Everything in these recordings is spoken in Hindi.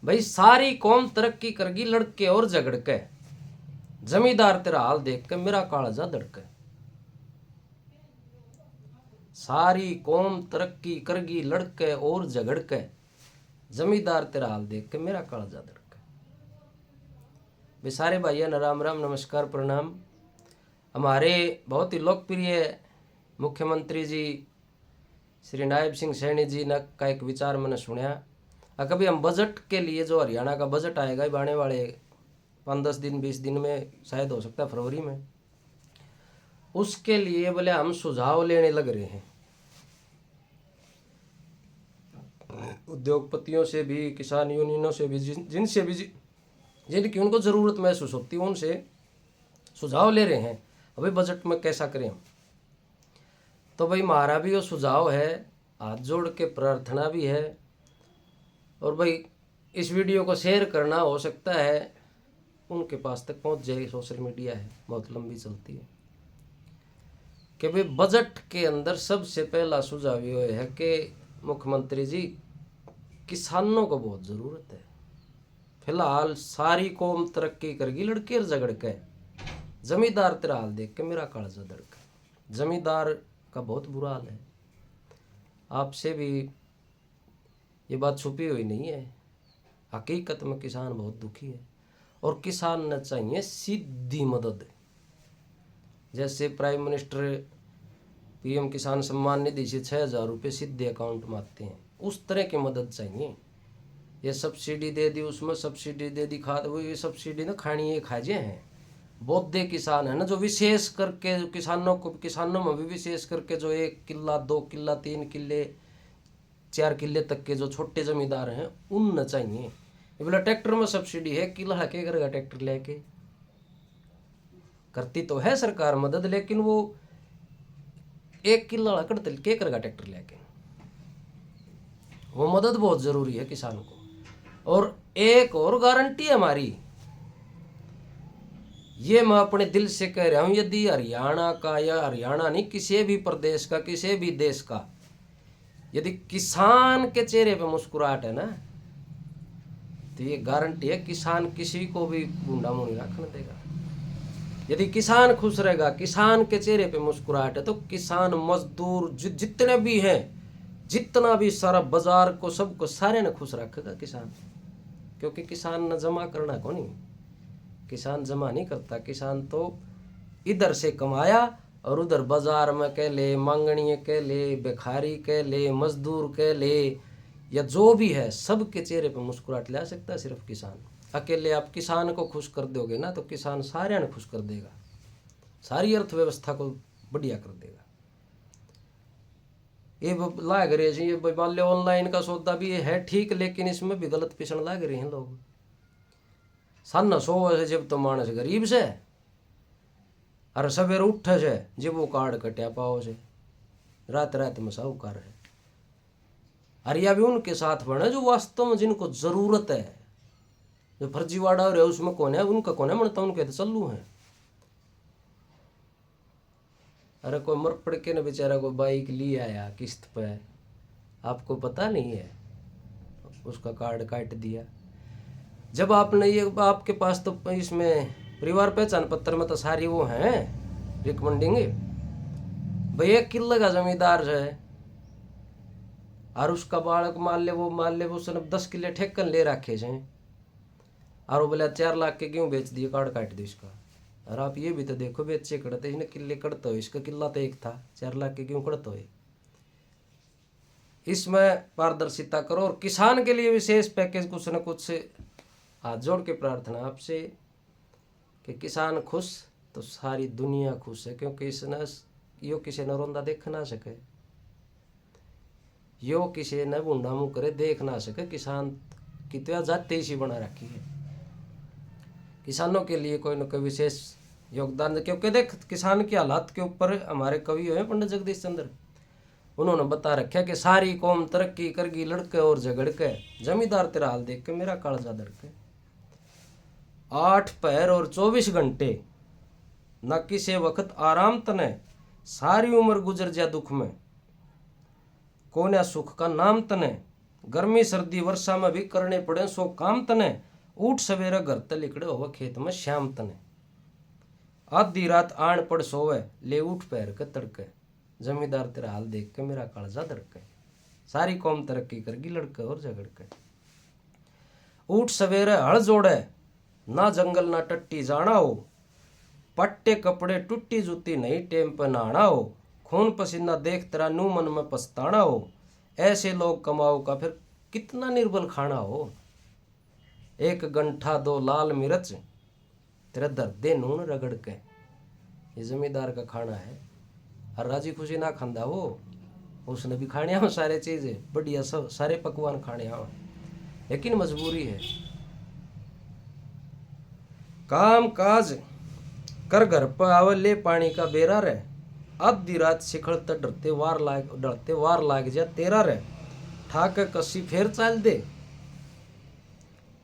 भाई सारी कौम तरक्की करगी लड़के और झगड़ के, जमींदार तेरा हाल देख के मेरा कालजा धड़के। सारी कौम तरक्की करगी लड़के और झगड़ के, जमींदार तेरा हाल देख के मेरा कालजा धड़के। वे सारे भाइयों ने राम राम, नमस्कार, प्रणाम। हमारे बहुत ही लोकप्रिय मुख्यमंत्री जी श्री नायब सिंह सैनी जी ने का एक विचार मैंने सुना। कभी हम बजट के लिए जो हरियाणा का बजट आएगा आने वाले 5-10 दिन 20 दिन में, शायद हो सकता है फरवरी में, उसके लिए बोले हम सुझाव लेने लग रहे हैं। उद्योगपतियों से भी, किसान यूनियनों से भी, जिनसे भी जिनकी उनको ज़रूरत महसूस होती है उनसे सुझाव ले रहे हैं अभी बजट में कैसा करें हम। तो भाई हमारा भी वो सुझाव है, हाथ जोड़ के प्रार्थना भी है, और भाई इस वीडियो को शेयर करना हो सकता है उनके पास तक पहुंच जाए। सोशल मीडिया है, बहुत लंबी चलती है। कि भाई बजट के अंदर सबसे पहला सुझाव ये है कि मुख्यमंत्री जी, किसानों को बहुत ज़रूरत है। फिलहाल सारी कौम तरक्की करगी लड़के और झगड़ के, जमींदार तेरा हाल देख के मेरा कालजा धड़के। जमींदार का बहुत बुरा हाल है। आपसे भी ये बात छुपी हुई नहीं है, हकीकत में किसान बहुत दुखी है और किसान ने चाहिए सीधी मदद। जैसे प्राइम मिनिस्टर पीएम किसान सम्मान निधि से 6,000 रुपये सीधे अकाउंट में आते हैं, उस तरह की मदद चाहिए। ये सब्सिडी दे दी, उसमें सब्सिडी दे दी, खाद वो ये सब्सिडी ना खानी ये खाजे हैं। बौद्धे किसान है ना, जो विशेष करके किसानों में भी विशेष करके जो 1 किल्ला 2 किल्ला 3 किल्ले 4 किल्ले तक के जो छोटे जमींदार हैं उन चाहिए। ये बोला ट्रैक्टर में सब्सिडी है, किला के करेगा ट्रैक्टर लेके। करती तो है सरकार मदद, लेकिन वो 1 किल्ला करते के करेगा ट्रैक्टर लेके। वो मदद बहुत जरूरी है किसान को। और एक और गारंटी है हमारी, ये मैं अपने दिल से कह रहा हूं, यदि हरियाणा का, या हरियाणा नहीं किसी भी प्रदेश का, किसी भी देश का, यदि किसान के चेहरे पे मुस्कुराहट है ना, तो ये गारंटी है किसान किसी को भी बूंदा मुंह नहीं रखने देगा। यदि किसान खुश रहेगा, किसान के चेहरे पे मुस्कुराहट है, तो किसान मजदूर जितने भी हैं, जितना भी सारा बाजार को, सबको सारे ने खुश रखेगा किसान। क्योंकि किसान न जमा करना को नहीं, किसान जमा नहीं करता। किसान तो इधर से कमाया और उधर बाजार में कह ले, मांगनी कह ले, भिखारी कह ले, मजदूर कह ले, या जो भी है, सबके चेहरे पे मुस्कुराहट ला सकता है सिर्फ किसान। अकेले आप किसान को खुश कर दोगे ना, तो किसान सारे ने खुश कर देगा, सारी अर्थव्यवस्था को बढ़िया कर देगा। ये लाग रहे हैं, ये मान लो ऑनलाइन का सौदा भी है ठीक, लेकिन इसमें भी गलत पिछड़ लाग रहे हैं लोग। सन 100 से जब तो मानस गरीब से, और सवेरे उठे से जब वो कार्ड कटिया पाओ से, रात रात में साहूकार है। और यह भी उनके साथ बने जो वास्तव में जिनको जरूरत है। जो फर्जीवाड़ा हो रहा है उसमें कौन है, उनका कौन है मनता, उनके तो चल्लू हैं। अरे कोई मर पड़ के न बेचारा कोई बाइक ले आया किस्त पे, आपको पता नहीं है, उसका कार्ड काट दिया। जब आपने ये, आपके पास तो इसमें परिवार पहचान पत्र में तो सारी वो हैं रिकमेंडिंग, भाई 1 किल्ले का जमींदार है और उसका बालक मान ले वो उसने 10 किल्ले ठेकन ले रखे हैं, और वो बोला 4 लाख के क्यों बेच दिए, कार्ड काट दी इसका। और आप ये भी तो देखो, बेचे कड़ते इसने किल्ले कड़ते हो, इसका किल्ला तो एक था, 4 लाख के क्यों कड़ते हो। इसमें पारदर्शिता करो और किसान के लिए विशेष पैकेज कुछ न कुछ। हाथ जोड़ के प्रार्थना आपसे कि किसान खुश तो सारी दुनिया खुश है। क्योंकि इसने यो किसी ने रोंदा देख ना सके, यो किसी ने बूंदा मुँह करे देख ना सके। किसान की तो जाति इसी बना रखी है, किसानों के लिए कोई न कोई विशेष योगदान। क्योंकि देख किसान के हालात के ऊपर हमारे कवि हैं पंडित जगदीश चंद्र, उन्होंने बता रखा कि सारी कौम तरक्की करगी लड़के और झगड़ के, जमींदार तेरा हाल देख के मेरा कालजा धड़के। 8 पहर और 24 घंटे न किसी वक्त आराम तने, सारी उम्र गुजर जा दुख में, कोन्या सुख का नाम तने, गर्मी सर्दी वर्षा में भी करने पड़े सो काम तने, उठ सवेरे घर ते लिकड़े होवे खेत में श्याम तने। आधी रात आण पड़ सोवे, ले उठ पैर के तड़के। जमींदार तेरा हाल देख के मेरा कालजा धड़के। सारी कौम तरक्की करगी लड़के और झगड़ के। उठ सवेरे हल जोड़े, ना जंगल ना टट्टी जाना हो। पट्टे कपड़े टूटी जूती नहीं टेम पे नहाना हो। खून पसीना देख तेरा नू मन में पछताना हो। ऐसे लोग कमाओ का फिर कितना निर्बल खाना हो। एक गंठा दो लाल मिर्च, तेरा दर्दे नून रगड़ के। ये जमींदार का खाना है। और राजी खुशी ना खांदा हो, उसने भी खाने हो सारे चीजें बढ़िया, सब सारे पकवान खाने हो, लेकिन मजबूरी है। काम काज कर घर पर आवे ले पानी का बेरा रे। आधी रात शिखल तक डरते वार लाग जा तेरा रे। ठाक कसी फेर चाल दे,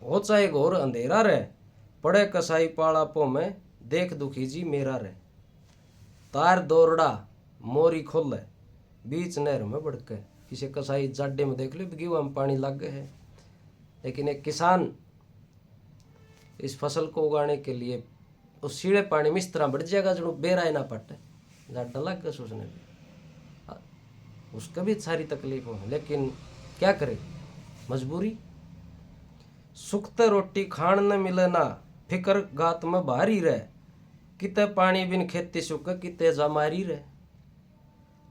हो चाहे घोर अंधेरा रे। पड़े कसाई पाड़ापो में देख दुखी जी मेरा रे। तार दौड़ड़ा मोरी खोले बीच नहर में बढ़के। किसी कसाई जाडे में देख लो गेहूं में पानी लग गए है, लेकिन एक किसान इस फसल को उगाने के लिए उस सीढ़े पानी में इस तरह बढ़ जाएगा जो बेरा ना पटे, जाडा लग गया उसने भी, उसका भी सारी तकलीफ हो, लेकिन क्या करे मजबूरी। सुखते रोटी खान न मिले ना, फिकर गात में भारी रह। किते पानी बिन खेती सुख किते जमारी रह।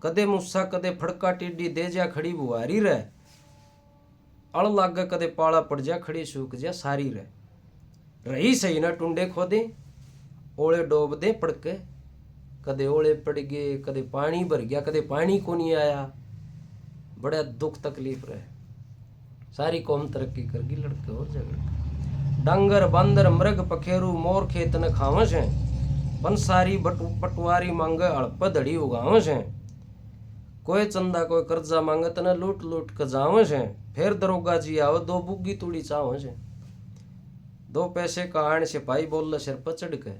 कदे मूसा कदे फड़का टिड्डी दे जा खड़ी बुआरी रह। अड़ लाग कदे पाला पड़ जा खड़ी सूख जा सारी रह। रही सही ना टुंडे खोदे, ओले डोब दे पड़के। कदे ओले पड़ गए, कदे पानी भर गया, कदे पानी को नहीं आया। बड़ा दुख तकलीफ रहे। सारी कौम तरक्की करगी लड़के और झगड़। डांगर बांदर मृग पखेरू मोर खेत न खावस हैं। पंसारी पटवारी मांगे अड़प धड़ी उगावस हैं। कोई चंदा कोई कर्जा मांगे तना लूट लूट के जावस हैं। फिर दरोगा जी आओ दो बुग्गी तूड़ी चावस हैं। दो पैसे का आण सिपाही बोल सिर पर चढ़ के।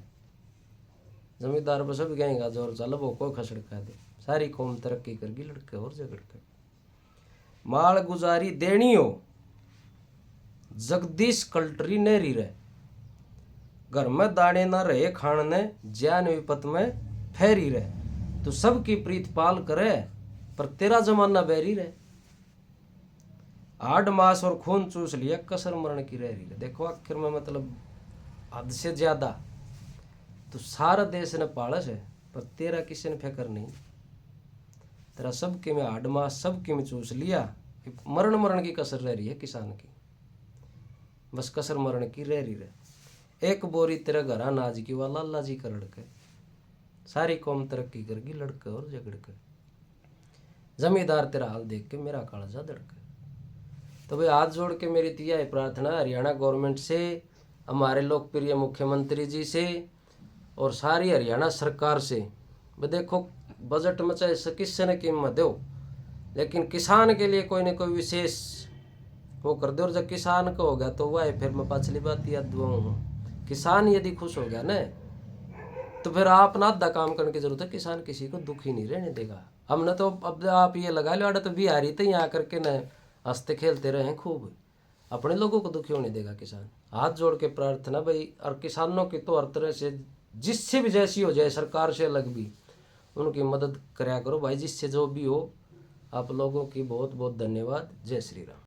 जमींदार बस सब कहेगा जोर चल वो को खसड़का दे। सारी कौम तरक्की करगी लड़के और झगड़ के। माल गुजारी देनी हो, जगदीश कल्टरी नेरी रहे। घर में दाने ना रहे खाने, ज्ञान विपत में फेरी रहे। तू सबकी प्रीत पाल करे, पर तेरा जमाना बैरी रहे। 8 मास और खून चूस लिया, कसर मरण की रह रही है। देखो आखिर में मतलब हद से ज्यादा तो सारा देश ने पालस है, पर तेरा किसी ने फिक्र नहीं। तेरा सबके में 8 मास सबके में चूस लिया। मरण की कसर रह रही है किसान की, बस कसर मरण की रह रही है। एक बोरी तेरा घर अनाज की वाला अल्लाह जी कर लड़के। सारी कौम तरक्की करगी लड़के और झगड़ के। जमींदार तेरा हाल देख के मेरा कालजा धड़के। तो भाई हाथ जोड़ के मेरी यह प्रार्थना हरियाणा गवर्नमेंट से, हमारे लोकप्रिय मुख्यमंत्री जी से और सारी हरियाणा सरकार से, भाई देखो बजट में चाहे किससे न कीमत दो, लेकिन किसान के लिए कोई न कोई विशेष वो कर दो। और जब किसान का हो गया तो वह फिर मैं पिछली बात याद दुआ हूँ, किसान यदि खुश हो गया ना तो फिर आप ना आधा काम करने की जरूरत है। किसान किसी को दुखी नहीं रहने देगा। हमने तो अब आप ये लगा लो आड़ा तो बिहारी तो यहाँ करके न हंसते खेलते रहे खूब, अपने लोगों को दुखी होने देगा किसान। हाथ जोड़ के प्रार्थना भाई, और किसानों की तो हर तरह से जिससे भी जैसी हो जाए, सरकार से अलग भी उनकी मदद कराया करो भाई, जिससे जो भी हो। आप लोगों की बहुत बहुत धन्यवाद। जय श्री राम।